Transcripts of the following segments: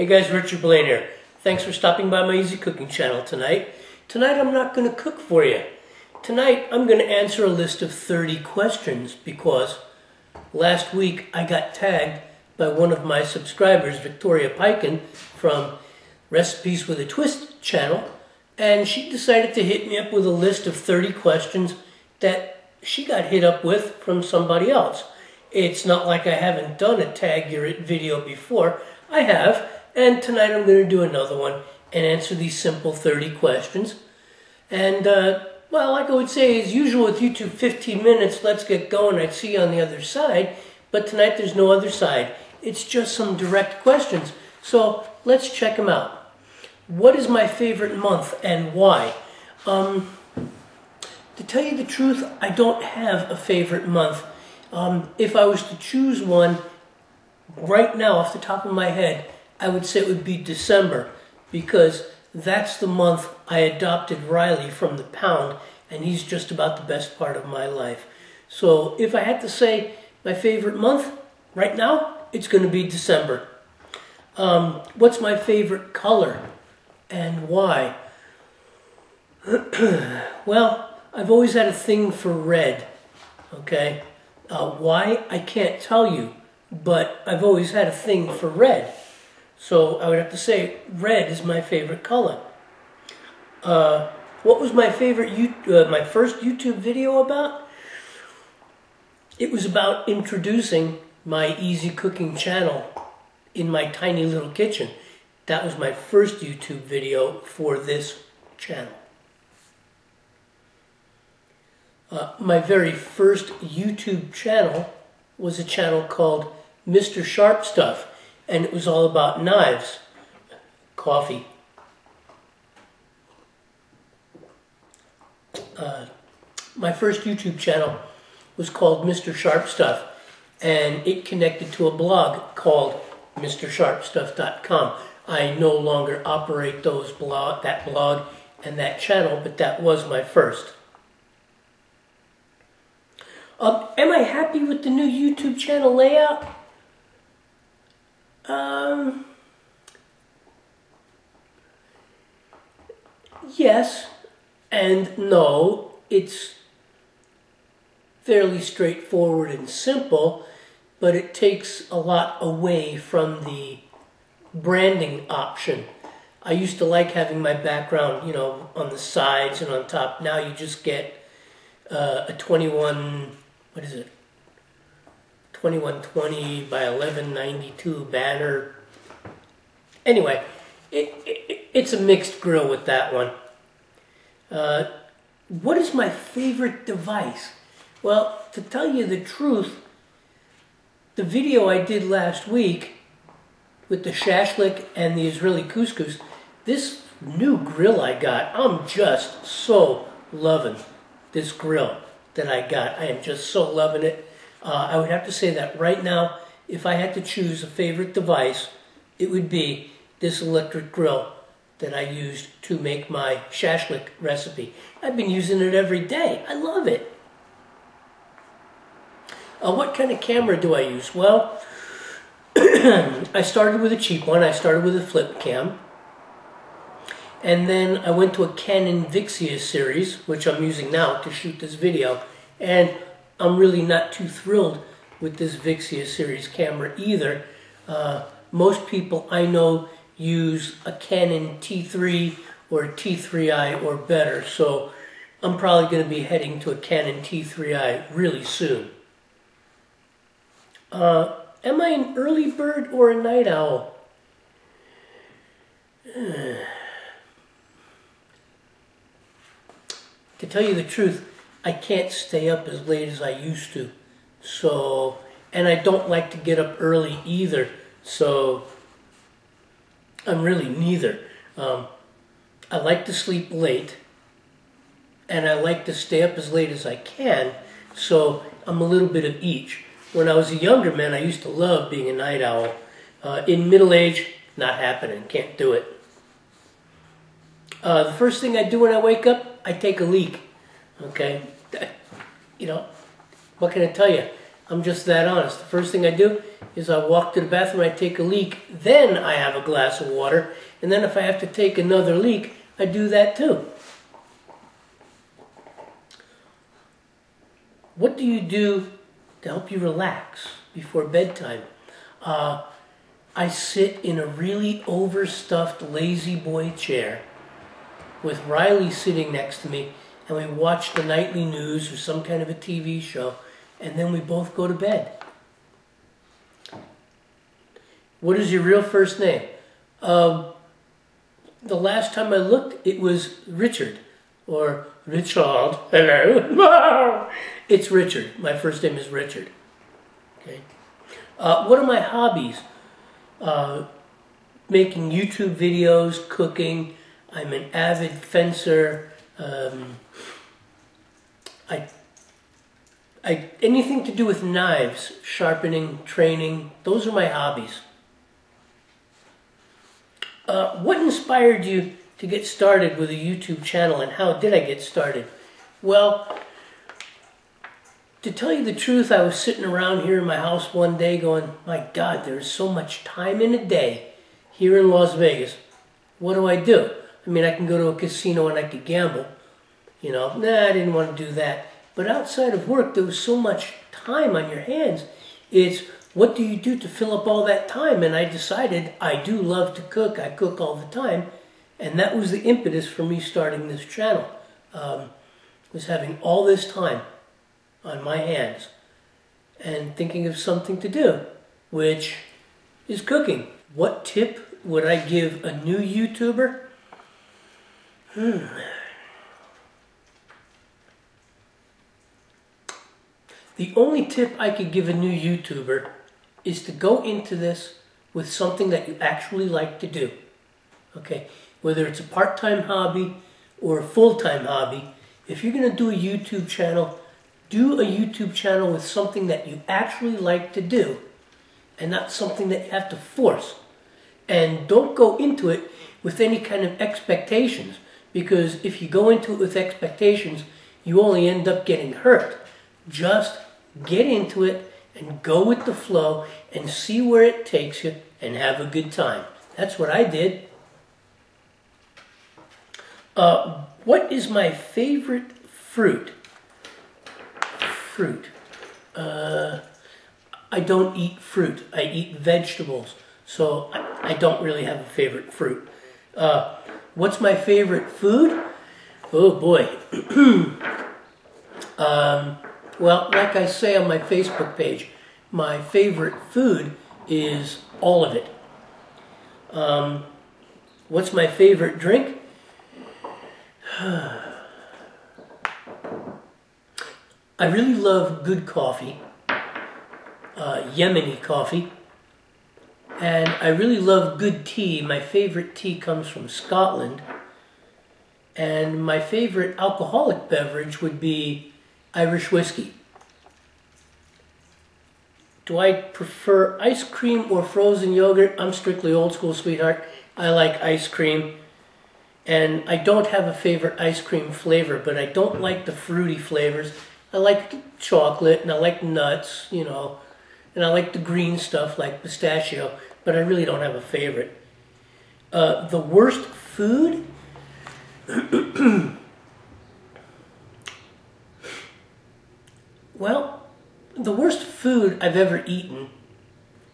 Hey guys, Richard Blaine here. Thanks for stopping by my Easy Cooking channel tonight. Tonight I'm not going to cook for you. Tonight I'm going to answer a list of 30 questions because last week I got tagged by one of my subscribers, Victoria Paikin from Recipes with a Twist channel, and she decided to hit me up with a list of 30 questions that she got hit up with from somebody else. It's not like I haven't done a tag your it video before. I have. And tonight I'm going to do another one and answer these simple 30 questions. And, well, like I would say, as usual with YouTube, 15 minutes, let's get going. I'd see you on the other side. But tonight there's no other side. It's just some direct questions. So let's check them out. What is my favorite month and why? To tell you the truth, I don't have a favorite month. If I was to choose one right now off the top of my head, I would say it would be December, because that's the month I adopted Riley from the pound, and he's just about the best part of my life. So if I had to say my favorite month right now, it's going to be December. What's my favorite color and why? Well, I've always had a thing for red, okay? Why? I can't tell you, but I've always had a thing for red. So I would have to say red is my favorite color. What was my favorite, my first YouTube video about? It was about introducing my easy cooking channel in my tiny little kitchen. That was my first YouTube video for this channel. My very first YouTube channel was a channel called Mr. Sharp Stuff. And it was all about knives, coffee. My first YouTube channel was called Mr. Sharp Stuff, and it connected to a blog called MrSharpStuff.com. I no longer operate that blog and that channel, but that was my first. Am I happy with the new YouTube channel layout? Yes and no. It's fairly straightforward and simple, but it takes a lot away from the branding option. I used to like having my background, you know, on the sides and on top. Now you just get a 2120 by 1192 banner. Anyway, it's a mixed grill with that one. What is my favorite device? Well, to tell you the truth, the video I did last week with the shashlik and the Israeli couscous, this new grill I got, I'm just so loving this grill that I got. I am just so loving it. I would have to say that right now, if I had to choose a favorite device, it would be this electric grill that I used to make my shashlik recipe. I've been using it every day. I love it. What kind of camera do I use? Well, I started with a cheap one. I started with a flip cam. And then I went to a Canon Vixia series, which I'm using now to shoot this video. And I'm really not too thrilled with this Vixia series camera either. Most people I know use a Canon T3 or a T3i or better, so I'm probably going to be heading to a Canon T3i really soon. Am I an early bird or a night owl? To tell you the truth, I can't stay up as late as I used to. So, and I don't like to get up early either. So, I'm really neither. I like to sleep late, and I like to stay up as late as I can. So, I'm a little bit of each. When I was a younger man, I used to love being a night owl. In middle age, not happening. Can't do it. The first thing I do when I wake up, I take a leak. Okay? You know, what can I tell you? I'm just that honest. The first thing I do is I walk to the bathroom, I take a leak, then I have a glass of water, and then if I have to take another leak, I do that too. What do you do to help you relax before bedtime? I sit in a really overstuffed lazy boy chair with Riley sitting next to me, and we watch the nightly news or some kind of a TV show, and then we both go to bed. What is your real first name? The last time I looked, it was Richard, or Richard. Hello. It's Richard. My first name is Richard. Okay. What are my hobbies? Making YouTube videos, cooking. I'm an avid fencer. Anything to do with knives, sharpening, training, those are my hobbies. What inspired you to get started with a YouTube channel, and how did I get started? Well, to tell you the truth, I was sitting around here in my house one day going, my God, there's so much time in a day here in Las Vegas. What do I do? I mean, I can go to a casino and I could gamble. You know, nah, I didn't want to do that. But outside of work, there was so much time on your hands. It's, what do you do to fill up all that time? And I decided I do love to cook. I cook all the time. And that was the impetus for me starting this channel. Was having all this time on my hands and thinking of something to do, which is cooking. What tip would I give a new YouTuber? The only tip I could give a new YouTuber is to go into this with something that you actually like to do. Okay, whether it's a part-time hobby or a full-time hobby, if you're going to do a YouTube channel, do a YouTube channel with something that you actually like to do and not something that you have to force. And don't go into it with any kind of expectations, because if you go into it with expectations, you only end up getting hurt. Just get into it and go with the flow and see where it takes you and have a good time. That's what I did. What is my favorite fruit? I don't eat fruit. I eat vegetables. So I don't really have a favorite fruit. What's my favorite food? Oh boy. Well, like I say on my Facebook page, my favorite food is all of it. What's my favorite drink? I really love good coffee, Yemeni coffee, and I really love good tea. My favorite tea comes from Scotland, and my favorite alcoholic beverage would be Irish whiskey. Do I prefer ice cream or frozen yogurt? I'm strictly old school, sweetheart. I like ice cream. And I don't have a favorite ice cream flavor, but I don't like the fruity flavors. I like chocolate and I like nuts, you know, and I like the green stuff like pistachio, but I really don't have a favorite. The worst food? Well, the worst food I've ever eaten,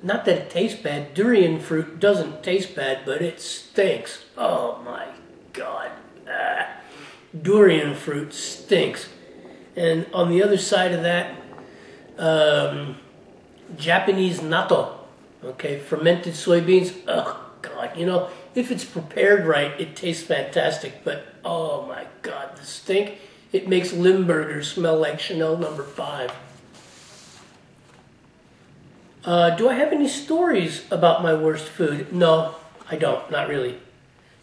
not that it tastes bad, durian fruit doesn't taste bad, but it stinks. Oh my God. Durian fruit stinks. And on the other side of that, Japanese natto, okay, fermented soybeans. Oh God, you know, if it's prepared right, it tastes fantastic, but oh my God, the stink. It makes Limburger smell like Chanel No. 5. Do I have any stories about my worst food? No, I don't, not really.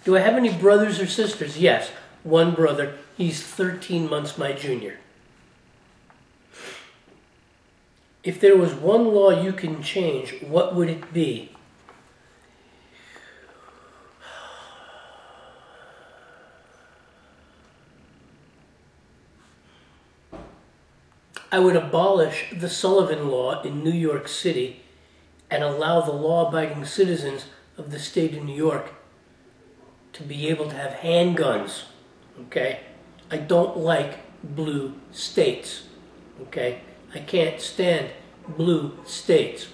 Do I have any brothers or sisters? Yes, one brother. He's 13 months my junior. If there was one law you can change, what would it be? I would abolish the Sullivan Law in New York City and allow the law-abiding citizens of the state of New York to be able to have handguns, okay? I don't like blue states, okay? I can't stand blue states.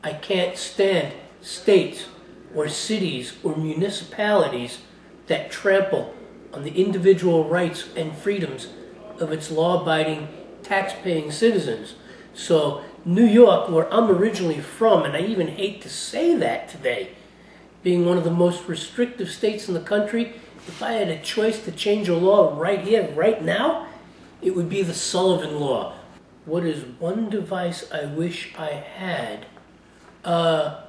I can't stand states or cities or municipalities that trample on the individual rights and freedoms of its law-abiding, tax-paying citizens. So New York, where I'm originally from, and I even hate to say that today, being one of the most restrictive states in the country, if I had a choice to change a law right here, right now, it would be the Sullivan Law. What is one device I wish I had? A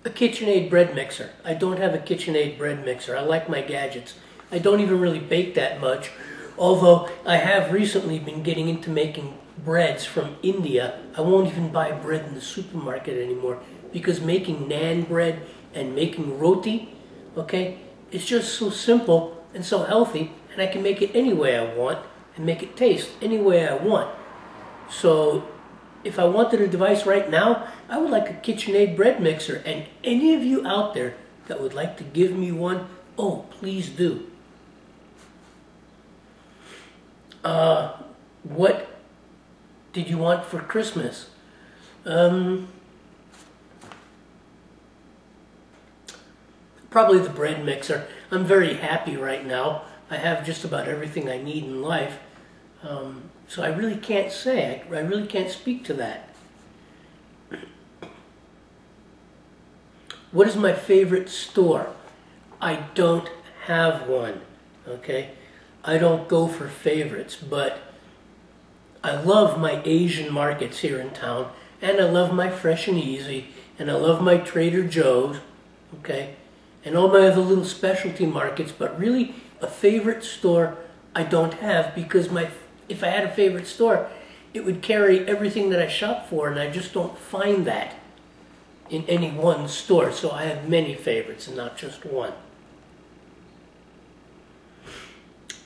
KitchenAid bread mixer. I don't have a KitchenAid bread mixer. I like my gadgets. I don't even really bake that much, although I have recently been getting into making breads from India. I won't even buy bread in the supermarket anymore because making naan bread and making roti, okay, it's just so simple and so healthy, and I can make it any way I want and make it taste any way I want. So if I wanted a device right now, I would like a KitchenAid bread mixer, and any of you out there that would like to give me one, oh, please do. What did you want for Christmas? Probably the bread mixer. I'm very happy right now. I have just about everything I need in life. So I really can't say. I really can't speak to that. What is my favorite store? I don't have one, okay? I don't go for favorites, but I love my Asian markets here in town, and I love my Fresh and Easy, and I love my Trader Joe's, okay? And all my other little specialty markets, but really a favorite store I don't have, because if I had a favorite store, it would carry everything that I shop for, and I just don't find that in any one store. So I have many favorites and not just one.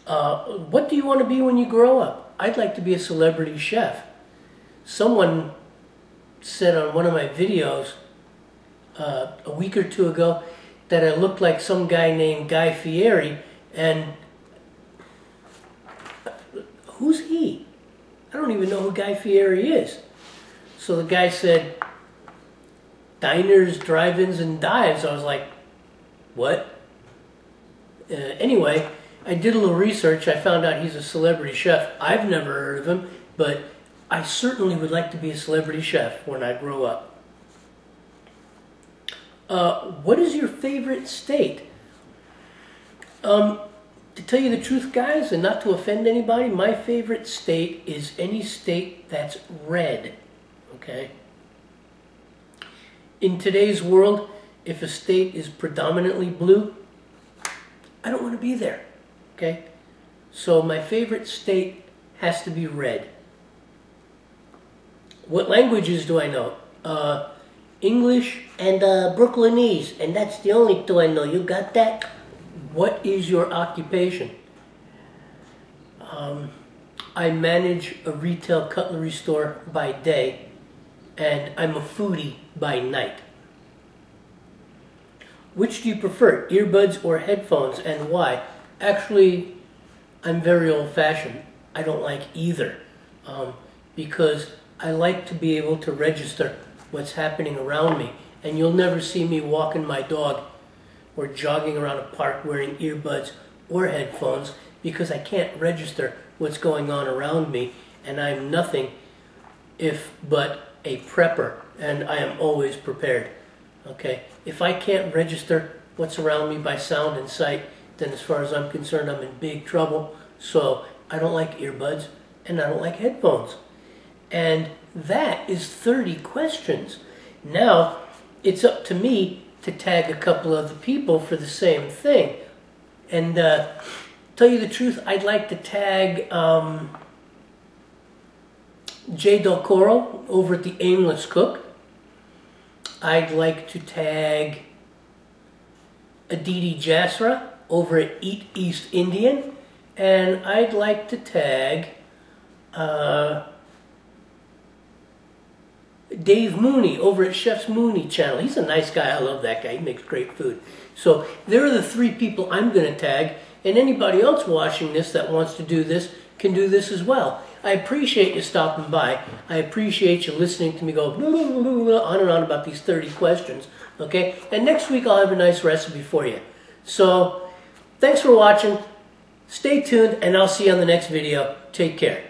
What do you want to be when you grow up? I'd like to be a celebrity chef. Someone said on one of my videos a week or two ago that I looked like some guy named Guy Fieri, and who's he? I don't even know who Guy Fieri is. So the guy said, diners, drive-ins, and dives. I was like, what? Anyway, I did a little research. I found out he's a celebrity chef. I've never heard of him, but I certainly would like to be a celebrity chef when I grow up. What is your favorite state? To tell you the truth, guys, and not to offend anybody, my favorite state is any state that's red, okay? In today's world, if a state is predominantly blue, I don't want to be there, okay? So my favorite state has to be red. What languages do I know? English and Brooklynese, and that's the only two I know. You got that? What is your occupation? I manage a retail cutlery store by day, and I'm a foodie by night. Which do you prefer, earbuds or headphones, and why? Actually, I'm very old-fashioned. I don't like either, because I like to be able to register what's happening around me, and you'll never see me walking my dog or jogging around a park wearing earbuds or headphones, because I can't register what's going on around me, and I'm nothing if but a prepper, and I am always prepared, okay? If I can't register what's around me by sound and sight, then as far as I'm concerned, I'm in big trouble. So I don't like earbuds, and I don't like headphones. And that is 30 questions. Now, it's up to me to tag a couple other people for the same thing. And tell you the truth, I'd like to tag Jay Del Corro over at the Aimless Cook. I'd like to tag Aditi Jasra over at EatEastIndian. and I'd like to tag Dave Mooney over at Chef's Mooney channel. He's a nice guy. I love that guy. He makes great food. So there are the 3 people I'm going to tag, and anybody else watching this that wants to do this can do this as well. I appreciate you stopping by. I appreciate you listening to me go blah, blah, blah, blah, on and on about these 30 questions. Okay? And next week I'll have a nice recipe for you. So thanks for watching. Stay tuned, and I'll see you on the next video. Take care.